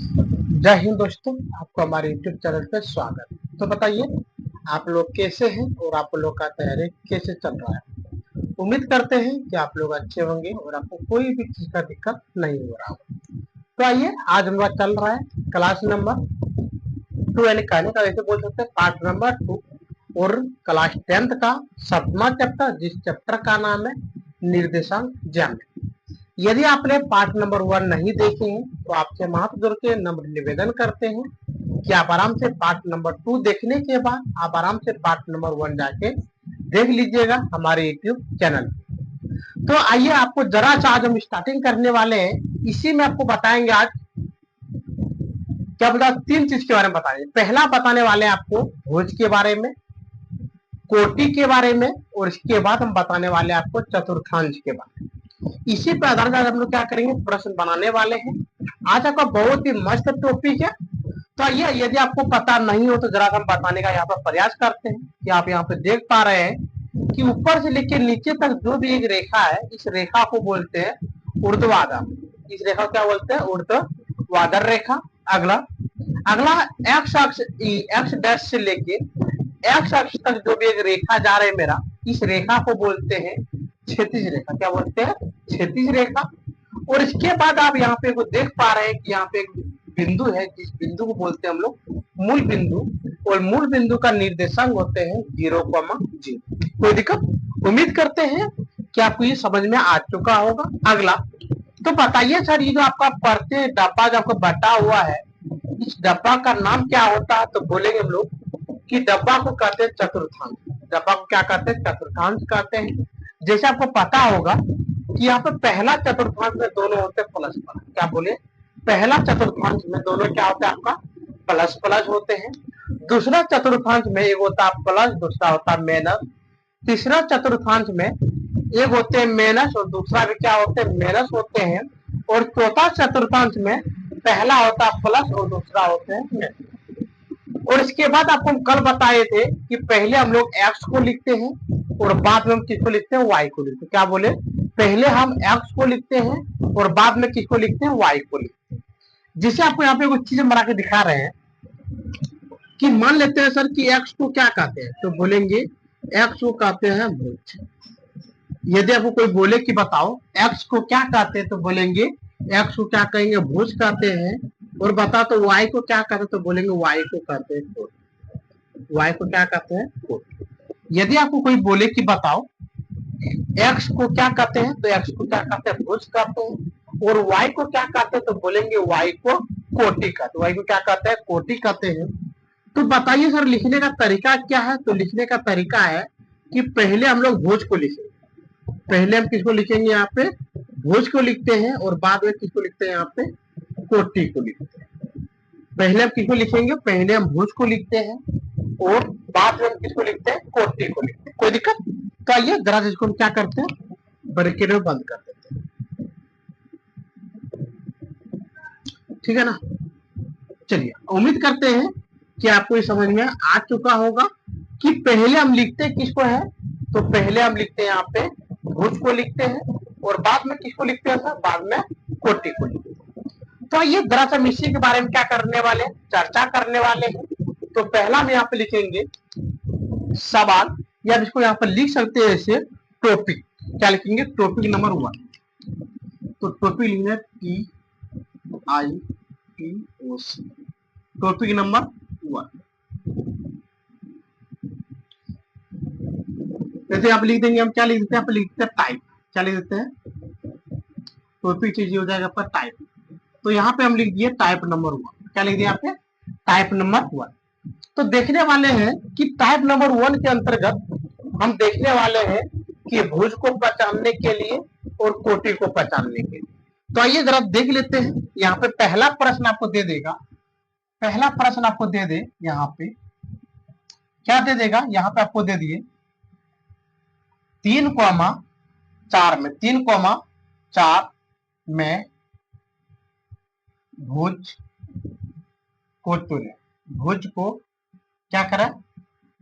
जय हिंद दोस्तों, आपको हमारे YouTube चैनल पे स्वागत। तो बताइए आप लोग कैसे हैं और आप लोग का तैयारी कैसे चल रहा है। उम्मीद करते हैं कि आप लोग अच्छे होंगे और आपको कोई भी चीज का दिक्कत नहीं हो रहा होगा। तो आइए, आज हम लोग चल रहा है क्लास नंबर 2, यानी कहने का वैसे बोल सकते हैं पार्ट नंबर 2 और क्लास 10th का 7वां चैप्टर, जिस चैप्टर का नाम है निर्देशांक ज्यामिति। यदि आपने पार्ट नंबर 1 नहीं देखे हैं तो आपसे हाथ जोड़ के नंबर निवेदन करते हैं कि आप आराम से पार्ट नंबर 2 देखने के बाद आप आराम से पार्ट नंबर 1 जाके देख लीजिएगा हमारे यूट्यूब चैनल। तो आइए, आपको जरा सा आज हम स्टार्टिंग करने वाले हैं। इसी में आपको बताएंगे आज क्या बता 3 चीज के बारे में बताएंगे। पहला बताने वाले हैं आपको भोज के बारे में, कोटि के बारे में, और इसके बाद हम बताने वाले हैं आपको चतुर्थांश के बारे में। इसी पे आधार हम लोग क्या करेंगे, प्रश्न बनाने वाले हैं। आज आपका बहुत ही मस्त टॉपिक है। तो आइए, यदि आपको पता नहीं हो तो जरा हम बताने का यहाँ पर प्रयास करते हैं कि आप यहाँ पे देख पा रहे हैं कि ऊपर से लेकर नीचे तक जो भी एक रेखा है, इस रेखा को बोलते हैं ऊर्ध्वाधर। इस रेखा को क्या बोलते हैं, ऊर्ध्वाधर रेखा। अगला अगला एक्स अक्ष, एक्स डैश से लेके एक्स अक्ष तक जो भी एक रेखा जा रही है मेरा, इस रेखा को बोलते हैं क्षैतिज रेखा। क्या बोलते हैं, क्षैतिज रेखा। और इसके बाद आप यहाँ पे देख पा रहे हैं कि यहाँ पे एक बिंदु है, जिस बिंदु को बोलते हैं हम लोग मूल बिंदु, और मूल बिंदु का निर्देशांक होते हैं 0,0। कोई दिक्कत? उम्मीद करते हैं कि आपको ये समझ में आ चुका होगा। अगला तो बताइए सर, ये जो आपका पढ़ते डब्बा जो आपको बटा हुआ है, इस डब्बा का नाम क्या होता है? तो बोलेंगे हम लोग कि डब्बा को कहते हैं चतुर्थांश। डब्बा को क्या कहते हैं, चतुर्थांश कहते हैं। जैसे आपको पता होगा कि यहाँ पे पहला चतुर्थांश में दोनों होते हैं प्लस प्लस। क्या बोले, पहला चतुर्थांश में दोनों क्या होते हैं, आपका प्लस प्लस होते हैं। दूसरा चतुर्थांश में एक होता है प्लस, दूसरा होता है माइनस। तीसरा चतुर्थांश में एक होते हैं माइनस और दूसरा भी क्या होते हैं, माइनस होते हैं। और चौथा चतुर्थांश में पहला होता है प्लस और दूसरा होते हैं माइनस। और इसके बाद आपको हम कल बताए थे कि पहले हम लोग एक्स को लिखते हैं और बाद में हम किसको लिखते हैं, वाई को लिखते हैं। क्या बोले, पहले हम एक्स को लिखते हैं और बाद में किसको लिखते हैं, वाई को लिखते हैं। जिसे आपको यहाँ पे कुछ चीजें बना के दिखा रहे हैं कि मान लेते हैं सर कि एक्स को क्या कहते हैं, तो बोलेंगे एक्स को कहते हैं भुज। यदि आपको कोई बोले कि बताओ एक्स को क्या कहते हैं, तो बोलेंगे एक्स को क्या कहेंगे, भुज कहते हैं। और बता तो वाई को क्या कहते हैं, तो बोलेंगे वाई को कहते हैं कोटि। वाई को क्या कहते हैं, कोटि। यदि आपको कोई बोले कि बताओ एक्स को क्या कहते हैं, तो एक्स को क्या कहते हैं, भुज कहते हैं। और वाई को क्या कहते हैं, तो बोलेंगे वाई को कोटि कहते हैं। वाई को क्या कहते हैं, कोटि कहते हैं। तो बताइए सर लिखने का तरीका क्या है? तो लिखने का तरीका है कि पहले हम लोग भुज को लिखेंगे। पहले हम किसको लिखेंगे, यहाँ पे भुज को लिखते हैं और बाद में किसको लिखते हैं, यहाँ पे कोटि को लिखते हैं। पहले हम किसको लिखेंगे, पहले हम भुज को लिखते हैं और बाद में हम किसको लिखते हैं, कोटि को लिखते हैं। कोई दिक्कत? तो आइए जरा इसको हम क्या करते हैं, ब्रैकेट में बंद कर देते हैं। ठीक है ना। चलिए, उम्मीद करते हैं कि आपको ये समझ में आ चुका होगा कि पहले हम लिखते हैं किसको है, तो पहले हम लिखते हैं यहाँ पे भुज को लिखते हैं और बाद में किसको लिखते हैं सर, बाद में कोटि को लिखते हैं। तो ये जरा सा इसी के बारे में क्या करने वाले हैं, चर्चा करने वाले हैं। तो पहला हम यहाँ पे लिखेंगे सवाल, या इसको यहाँ पर लिख सकते हैं ऐसे टॉपिक। क्या लिखेंगे, टॉपिक नंबर 1। तो टॉपिक लिखना TIPOC, टॉपिक नंबर 1। जैसे आप लिख देंगे, हम क्या लिख देते हैं, आप लिख देते हैं टाइप। क्या लिख देते हैं, टॉपिक चीज हो जाएगा पर टाइप। तो यहाँ पे हम लिख दिए टाइप नंबर 1। क्या लिख दिया यहाँ पे, टाइप नंबर 1। तो देखने वाले हैं कि टाइप नंबर 1 के अंतर्गत हम देखने वाले हैं कि भुज को पहचानने के लिए और कोटि को पहचानने के लिए। तो आइए जरा देख लेते हैं। यहाँ पे पहला प्रश्न आपको दे देगा, पहला प्रश्न आपको दे दे, यहाँ पे क्या दे देगा, यहाँ पे आपको दे दिए 3,4 में, 3,4 में भुज को तुले। भुज को क्या करा,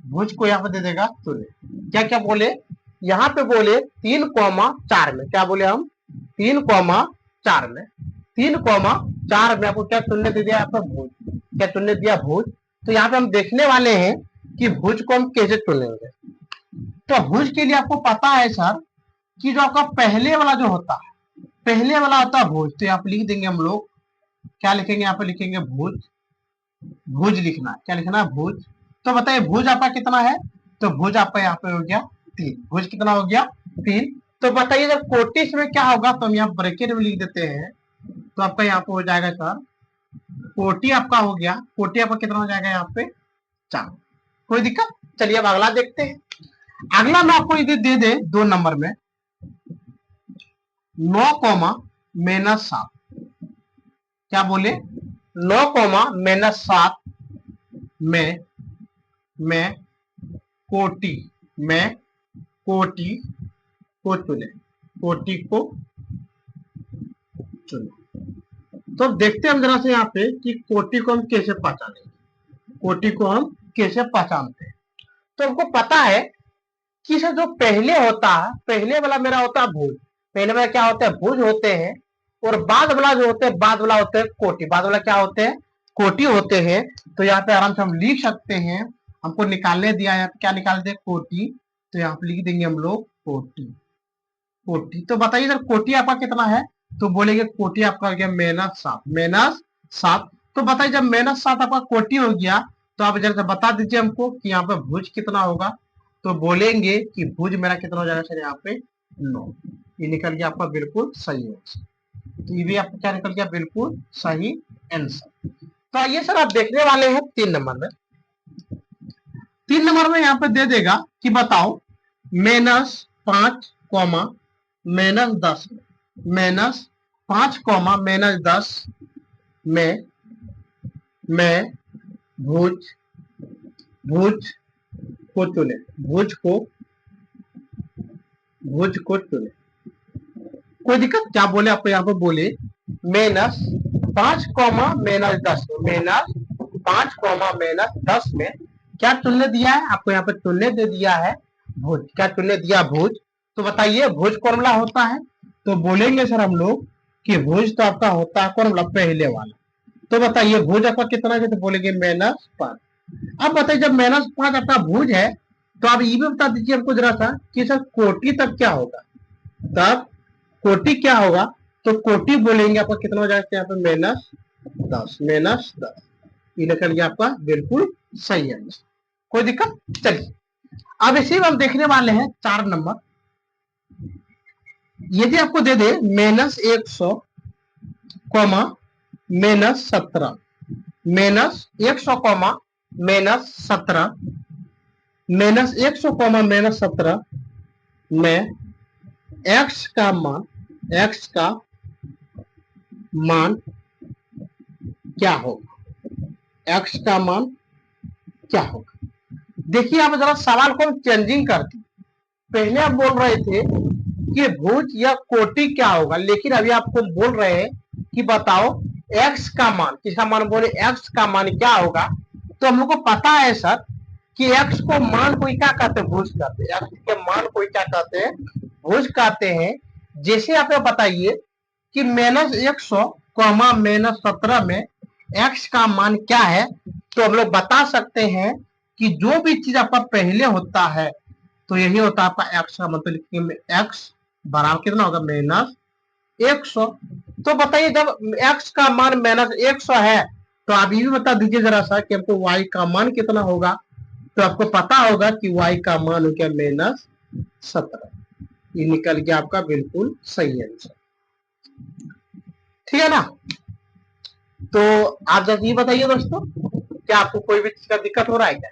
भुज को यहाँ पे दे देगा तुले। क्या क्या बोले, यहाँ पे बोले 3,4 में। क्या बोले हम, 3,4 में, 4 में आपको क्या चुनने दे दिया, यहाँ पर भुज, क्या चुनने दिया, भुज। तो यहाँ पे हम देखने वाले हैं कि भुज को हम कैसे चुनेंगे। तो भुज के लिए आपको पता है सर कि जो आपका पहले वाला जो होता है, पहले वाला होता है भुज, तो यहाँ पे लिख देंगे हम लोग, क्या लिखेंगे, यहाँ पे लिखेंगे भुज, भुज लिखना है, क्या लिखना है, भुज। तो बताइए भुज आपका कितना है, तो भुज आपका यहाँ पे हो गया 3, भुज कितना हो गया 3। तो बताइए जब कोटि में क्या होगा, तो हम यहाँ ब्रैकेट में लिख देते हैं, तो आपका यहाँ पे हो जाएगा सर, कोटि आपका हो गया, कोटि आपका कितना हो जाएगा यहाँ पे 4। कोई दिक्कत। चलिए अब अगला देखते हैं। अगला मैं आपको यदि दे दे 2 नंबर में 9 कॉमा -7, क्या बोले, 9 कॉमा -7 में मैं कोटि, मैं कोटि को चुने, कोटि को चुने। तो अब देखते हैं हम जरा से यहाँ पे कि कोटि को हम कैसे पहचानेंगे, कोटि को हम कैसे पहचानते हैं। तो हमको पता है कि सर जो पहले होता है, पहले वाला मेरा होता है भुज, पहले वाला क्या होता है, भुज होते हैं, और बाद वाला जो होते हैं, बाद वाला होते हैं कोटि, बाद वाला क्या होते हैं, कोटि होते हैं। तो यहाँ पे आराम से हम लिख सकते हैं, हमको निकालने दिया है, क्या निकाल दे, कोटि, तो यहाँ पे लिख देंगे हम लोग कोटि, कोटि। तो बताइए सर कोटि आपका कितना है, तो बोलेंगे कोटि आपका हो गया -7, -7। तो बताइए जब -7 आपका कोटि हो गया, तो आप जरा बता दीजिए हमको कि यहाँ पे भुज कितना होगा। तो बोलेंगे कि भुज मेरा कितना हो जाएगा सर, यहाँ पे 9। ये निकल गया आपका बिल्कुल सही आंसर। तो ये भी आपका क्या निकल गया, बिल्कुल सही आंसर। तो आइए सर आप देखने वाले हैं 3 नंबर में, 3 नंबर में यहाँ पे दे देगा कि बताओ -5 कॉमा -10, -5 कॉमा -10 में मैं भुज, भुज को चुने, भुज को, भुज को चुने। कोई दिक्कत, क्या बोले आपको यहाँ पे बोले -5 कॉमा -10, -5 कॉमा -10 में क्या चुनने दिया है आपको, यहाँ पे चुनने दे दिया है भुज, क्या चुनने दिया, भुज। तो बताइए भुज कौन वाला होता है, तो बोलेंगे सर हम लोग कि भुज तो आपका होता है कौन वाला, पहले वाला। तो बताइए भुज आपका कितना है, तो बोलेंगे -5। अब बताइए जब -5 आपका भुज है, तो आप ये भी बता दीजिए हमको जरा सा कि सर कोटि तब क्या होगा, तब कोटि क्या होगा। तो कोटि बोलेंगे आपका कितना हो जाएगा, यहाँ पे -10, -10। ये निकल गया आपका बिल्कुल सही आंसर। कोई दिक्कत। चलिए अब इसी में हम देखने वाले हैं 4 नंबर। यदि आपको दे दे -100 कॉमा -17, -100 कॉमा -17, -100 कॉमा -17 में x का मान, x का मान क्या होगा, x का मान क्या होगा। देखिए आप जरा सवाल को हम चेंजिंग करते, पहले आप बोल रहे थे कि भुज या कोटि क्या होगा, लेकिन अभी आपको बोल रहे हैं कि बताओ x का मान, किसका मान बोले, x का मान क्या होगा। तो हम लोग को पता है सर कि x को मान कोई क्या कहते हैं, भुज कहते हैं, x के मान कोई क्या कहते हैं, भुज कहते हैं। जैसे आप बताइए कि -100 कॉमा -17 में x का मान क्या है, तो हम लोग बता सकते हैं कि जो भी चीज आपका पहले होता है तो यही होता है आपका x का, मतलब लिखेंगे x बराबर कितना होगा, -100। तो बताइए जब x का मान -100 है, तो आप ये भी बता दीजिए जरा सा कि हमको y का मान कितना होगा। तो आपको पता होगा कि y का मान हो गया -17। ये निकल गया आपका बिल्कुल सही आंसर, ठीक है ना। तो आप जब ये बताइए दोस्तों, क्या आपको कोई भी चीज का दिक्कत हो रहा है क्या।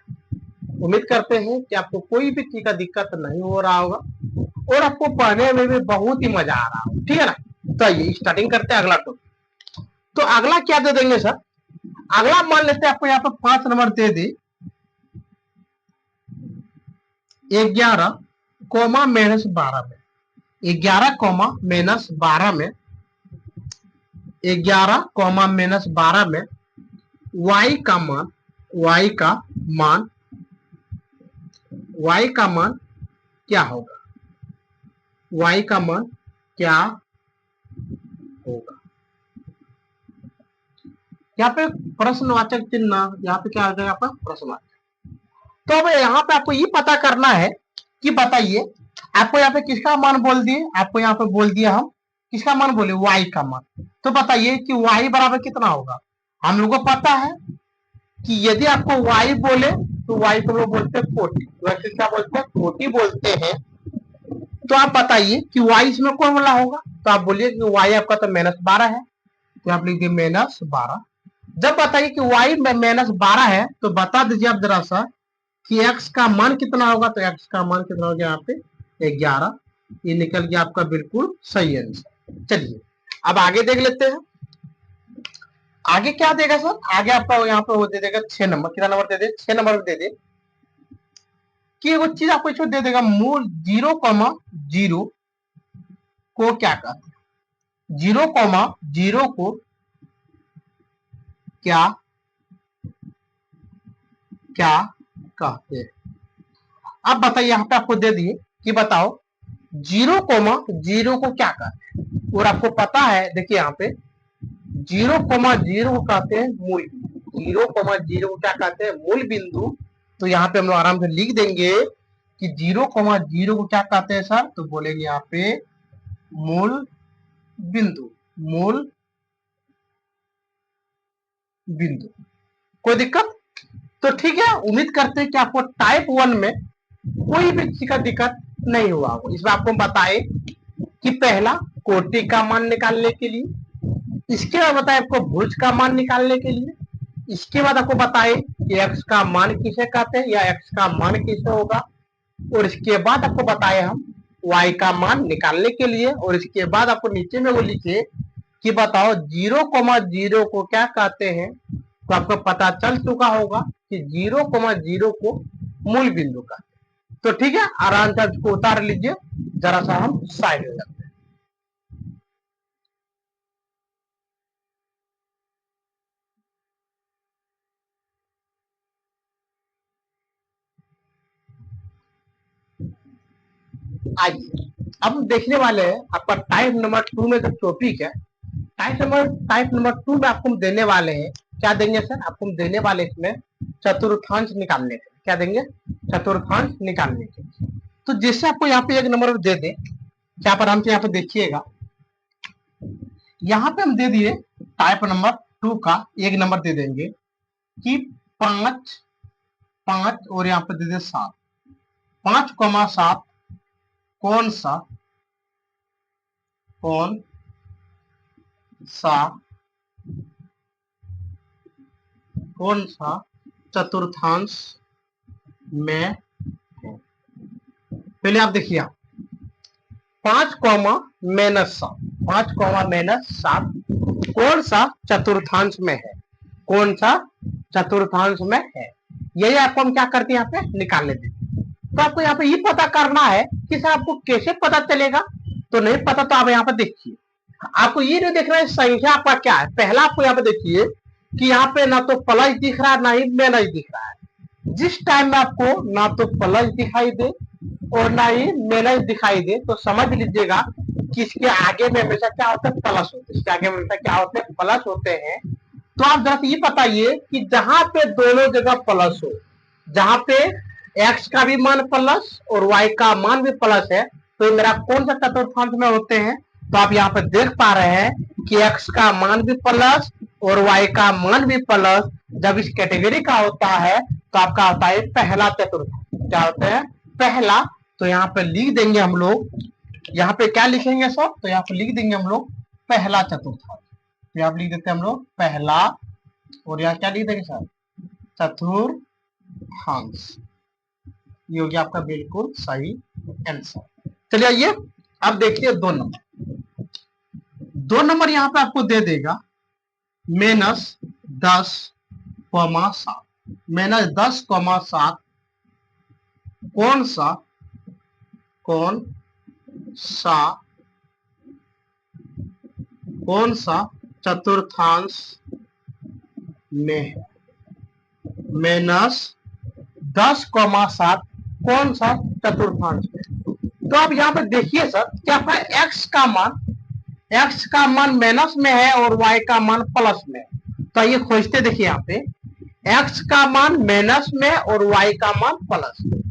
उम्मीद करते हैं कि आपको कोई भी चीज का दिक्कत नहीं हो रहा होगा और आपको पढ़ने में भी बहुत ही मजा आ रहा होगा, ठीक है ना। तो आइए स्टार्टिंग करते हैं अगला टॉपिक। तो अगला क्या दे देंगे सर, अगला मान लेते हैं आपको यहाँ पर 5 नंबर दे दे 11 कॉमा -12 में, 11 कॉमा -12 में, 11 कॉमा -12 में y का मान, y का मान, y का मान क्या होगा, y का मान क्या होगा। यहाँ पे प्रश्नवाचक चिन्ह, यहाँ पे क्या आ जाएगा आपका प्रश्नवाचक। तो अब यहाँ पे आपको ये पता करना है कि बताइए, आपको यहाँ पे किसका मान बोल दिए, आपको यहाँ पे बोल दिया हम किसका मान बोले, y का मान। तो बताइए कि y बराबर कितना होगा। हम लोग को पता है कि यदि आपको y बोले तो y को लोग बोलते हैं कोटि, वैसे क्या बोलते हैं, कोटि बोलते हैं। तो आप बताइए कि y इसमें कौन वाला होगा, तो आप बोलिए कि y आपका तो -12 है, तो आप लिख दिए -12। जब बताइए कि y में -12 है तो बता दीजिए आप जरा सा कि x का मान कितना होगा, तो x का मान कितना हो गया यहाँ पे 11। ये निकल गया आपका बिल्कुल सही आंसर। चलिए अब आगे देख लेते हैं, आगे क्या देगा सर, आगे आपका यहाँ पे वो दे देगा 6 नंबर, कितना नंबर दे दे, 6 नंबर दे दे कि वो चीज आपको इसमें दे देगा, मूल 0,0 को क्या कहते हैं, 0,0 को क्या क्या कहते हैं। अब बताइए, यहाँ पे आपको दे दिए कि बताओ 0,0 को क्या कहते हैं, और आपको पता है, देखिए यहाँ पे 0,0 को कहते हैं मूल बिंदु, 0,0 को क्या कहते हैं, मूल बिंदु। तो यहाँ पे हम लोग आराम से लिख देंगे कि 0,0 को क्या कहते हैं सर, तो बोलेंगे यहाँ पे मूल बिंदु, मूल बिंदु। कोई दिक्कत, तो ठीक है, उम्मीद करते हैं कि आपको टाइप 1 में कोई भी चीज का दिक्कत नहीं हुआ होगा। इसमें आपको बताए कि पहला कोटि का मान निकालने के लिए, इसके बाद बताए आपको भुज का मान निकालने के लिए, इसके बाद आपको बताए कि x का मान किसे कहते हैं या x का मान किसे होगा, और इसके बाद आपको बताए हम y का मान निकालने के लिए, और इसके बाद आपको नीचे में वो लिखे कि बताओ 0,0 को क्या कहते हैं। तो आपको पता चल चुका होगा कि 0,0 को मूल बिंदु का। तो ठीक है, आराम से इसको उतार लीजिए, जरा सा हम साइड हो जाते हैं। आइए अब हम देखने वाले हैं आपका टाइप नंबर 2 में जो टॉपिक है, टाइप नंबर 2 में आपको हम देने वाले हैं, क्या देंगे सर, आपको हम देने वाले इसमें चतुर्थांश निकालने के, क्या देंगे, चतुर्थांश निकालने के। तो जैसे आपको यहाँ पे एक नंबर दे दे, क्या पर हम यहाँ पे देखिएगा, यहाँ पे हम दे दिए टाइप नंबर 2 का एक नंबर दे देंगे कि 5 5 और यहाँ पे दे दे 7, 5,7 कौन सा चतुर्थांश में है। पहले आप देखिए, 5,-7, 5,-7 कौन सा चतुर्थांश में है, कौन सा चतुर्थांश में है, यही आपको हम क्या करते हैं यहाँ पे निकाल लेते हैं। तो आपको यहाँ पे ये पता करना है कि सर आपको कैसे पता चलेगा, तो नहीं पता तो आप यहाँ पे देखिए, आपको ये नहीं देखना है संख्या आपका क्या है। पहला आपको यहाँ पे देखिए कि यहाँ पे ना तो प्लस दिख रहा है ना ही माइनस दिख रहा है। जिस टाइम में आपको ना तो प्लस दिखाई दे और ना ही माइनस दिखाई दे, तो समझ लीजिएगा कि इसके आगे में हमेशा क्या होता है, प्लस होते हैं, इसके आगे में हमेशा क्या होते हैं, प्लस होते हैं। तो आप जरा ये बताइए कि जहां पे दोनों जगह प्लस हो, जहां पे x का भी मान प्लस और y का मान भी प्लस है, तो मेरा कौन सा चतुर्थांश में होते हैं। तो आप यहाँ पे देख पा रहे हैं कि x का मान भी प्लस और y का मान भी प्लस जब इस कैटेगरी का होता है तो आपका होता है पहला चतुर्थांश। क्या होता है, पहला। तो यहाँ पे लिख देंगे हम लोग, यहाँ पे क्या लिखेंगे सर, तो यहाँ पे लिख देंगे हम लोग पहला चतुर्थांश। तो यहाँ पे लिख देते हैं हम लोग पहला, और यहाँ क्या लिख देंगे सर, चतुर्थांश। ये हो गया आपका बिल्कुल सही आंसर। चलिए आइए अब देखिए 2 नंबर, 2 नंबर यहाँ पे आपको दे देगा -10,7, -10,7 कौन सा चतुर्थांश में है, -10,7 कौन सा चतुर्थांश में। तो आप यहाँ पे देखिए सर क्या x का मान माइनस में है और y का मान प्लस में है। तो ये खोजते, देखिए यहाँ पे x का मान माइनस में और y का मान प्लस में,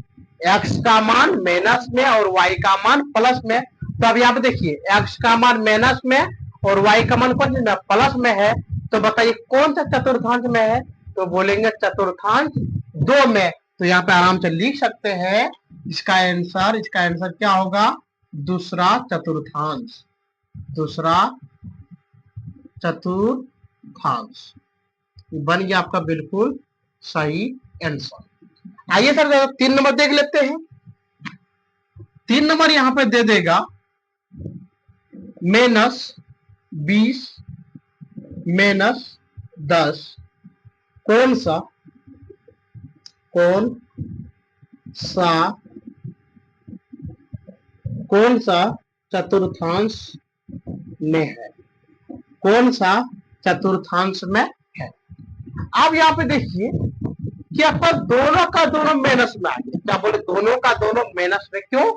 x का मान माइनस में और y का मान प्लस में। तो अब यहाँ पे देखिए x का मान माइनस में और y का मान कौन में, प्लस में है। तो बताइए कौन सा चतुर्थांश में है, तो बोलेंगे चतुर्थांश 2 में। तो यहाँ पे आराम से लिख सकते हैं इसका आंसर क्या होगा, दूसरा चतुर्थांश, दूसरा चतुर्थांश बन गया आपका बिल्कुल सही आंसर। आइए सर 3 नंबर देख लेते हैं। 3 नंबर यहाँ पे दे देगा -20 -10 कौन सा चतुर्थांश में है, कौन सा चतुर्थांश में है। अब यहाँ पे देखिए कि आपका दोनों का दोनों माइनस में आ गया। क्या बोले, दोनों का दोनों माइनस में। क्यों,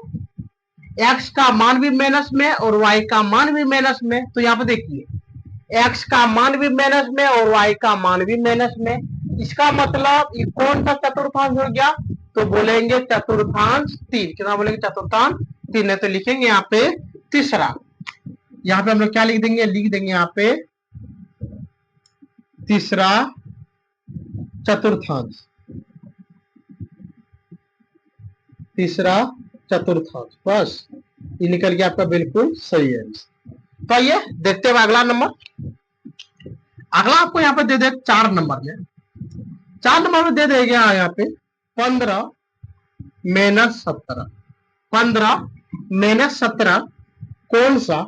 x का मान भी माइनस में और y का मान भी माइनस में। तो यहाँ पे देखिए x का मान भी माइनस में और y का मान भी माइनस में। इसका मतलब ये कौन सा चतुर्थांश हो गया, तो बोलेंगे चतुर्थांश 3। कितना बोलेंगे, चतुर्थांश 3 है। तो लिखेंगे यहाँ पे तीसरा। यहाँ पे हम लोग क्या लिख देंगे यहाँ पे तीसरा चतुर्थांश, तीसरा चतुर्थांश, बस ये निकल गया आपका बिल्कुल सही है। तो आइए देखते हैं अगला नंबर। अगला आपको यहाँ पे दे दे 4 नंबर में, 4 नंबर में दे देंगे यहाँ पे 15 -17, 15 -17 कौन सा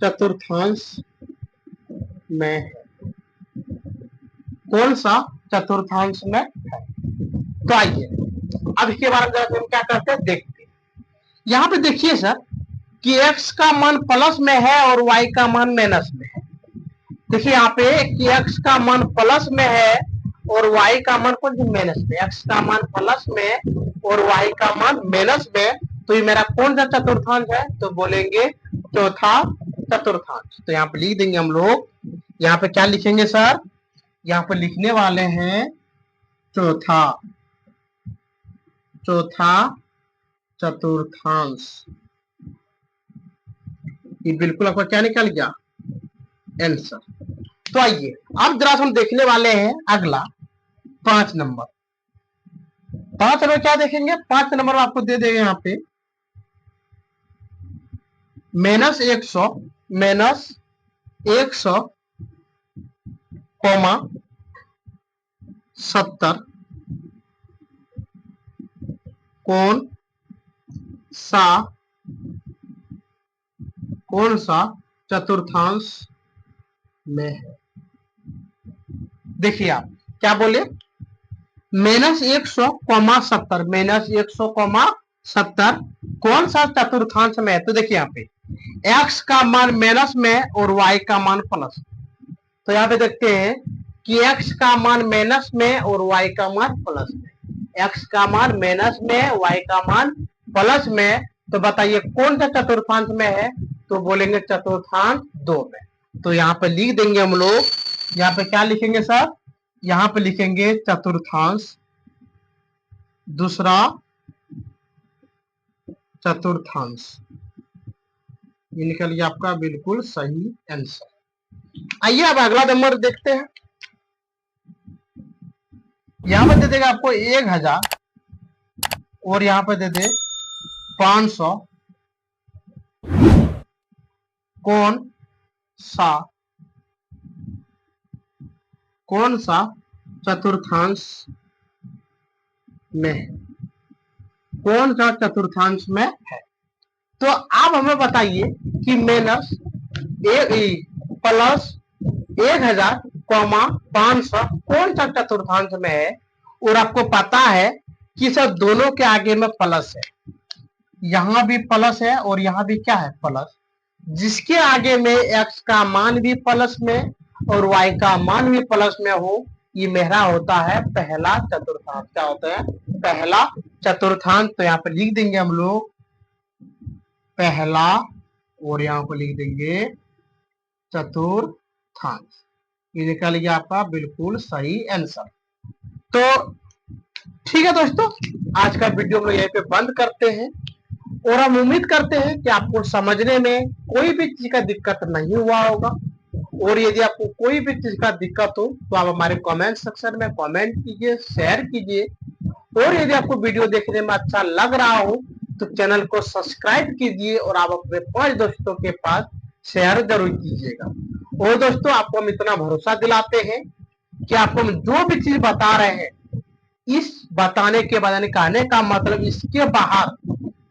चतुर्थांश में है, कौन सा चतुर्थांश में है। तो आइए अब इसके बारे में हम क्या करते हैं देखते हैं। यहाँ पे देखिए सर कि x का मान प्लस में है और y का मान माइनस में है। देखिए यहाँ पे कि x का मान प्लस में है और y का मान कौन सा माइनस में, x का मान प्लस में और y का मान माइनस में। तो ये मेरा कौन सा चतुर्थांश है, तो बोलेंगे चौथा चतुर्थांश। तो यहाँ पे लिख देंगे हम लोग, यहाँ पे क्या लिखेंगे सर, यहाँ पे लिखने वाले हैं चौथा चतुर्थांश। ये बिल्कुल आपका क्या निकल गया, आंसर। तो आइए अब जरा हम देखने वाले हैं अगला 5 नंबर। 5 नंबर क्या देखेंगे, 5 नंबर आपको दे देंगे यहाँ पे -100 -100,70 कौन सा चतुर्थांश में है। देखिए आप क्या बोले, -100,70 -100,70 कौन सा चतुर्थांश में है। तो देखिए यहाँ पे x का मान माइनस में और y का मान प्लस। तो यहाँ पे देखते हैं कि x का मान माइनस में और y का मान प्लस में, x का मान माइनस में y का मान प्लस में। तो बताइए कौन सा चतुर्थांश में है, तो बोलेंगे चतुर्थांश 2 में। तो यहाँ पे लिख देंगे हम लोग, यहाँ पे क्या लिखेंगे सर, यहाँ पे लिखेंगे चतुर्थांश, दूसरा चतुर्थांश। ये निकल गया आपका बिल्कुल सही आंसर। आइए अब अगला नंबर देखते हैं। यहाँ पे दे देगा आपको 1000 और यहाँ पे दे दे 500 कौन सा चतुर्थांश में है, कौन सा चतुर्थांश में है। तो आप हमें बताइए कि +1000,500 कौन सा चतुर्थांश में है। और आपको पता है कि सब दोनों के आगे में प्लस है, यहाँ भी प्लस है और यहाँ भी क्या है, प्लस। जिसके आगे में x का मान भी प्लस में और y का मान भी प्लस में हो, ये मेरा होता है पहला चतुर्थांश। क्या होता है, पहला चतुर्थांश। तो यहाँ पे लिख देंगे हम लोग पहला, और यहाँ को लिख देंगे चतुर्थांश। ये निकल गया आपका बिल्कुल सही आंसर। तो ठीक है दोस्तों, आज का वीडियो हम यहीं पे बंद करते हैं, और हम उम्मीद करते हैं कि आपको समझने में कोई भी चीज का दिक्कत नहीं हुआ होगा। और यदि आपको कोई भी चीज का दिक्कत हो तो आप हमारे कमेंट सेक्शन में कमेंट कीजिए, शेयर कीजिए, और यदि आपको वीडियो देखने में अच्छा लग रहा हो तो चैनल को सब्सक्राइब कीजिए और आप अपने 5 दोस्तों के पास शेयर जरूर कीजिएगा। और दोस्तों, आपको हम इतना भरोसा दिलाते हैं कि आपको हम जो भी चीज बता रहे हैं, इस बताने के बाद कहने का मतलब इसके बाहर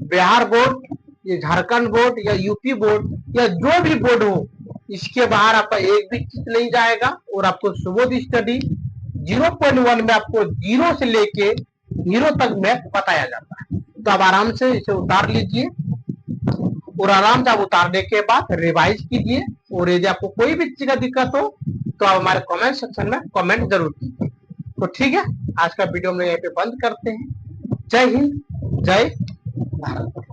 बिहार बोर्ड या झारखंड बोर्ड या यूपी बोर्ड या जो भी बोर्ड हो, इसके बाहर आपका एक भी चीज नहीं जाएगा। और आपको सुबोध स्टडी 0.1 में आपको जीरो से लेके हीरो तक मैथ बताया जाता है। तो आप आराम से इसे उतार लीजिए, और आराम से आप उतारने के बाद रिवाइज कीजिए। और यदि आपको कोई भी चीज का दिक्कत हो तो आप हमारे कमेंट सेक्शन में कमेंट जरूर कीजिए। तो ठीक है, आज का वीडियो हम यहीं पे बंद करते हैं। जय हिंद, जय भारत।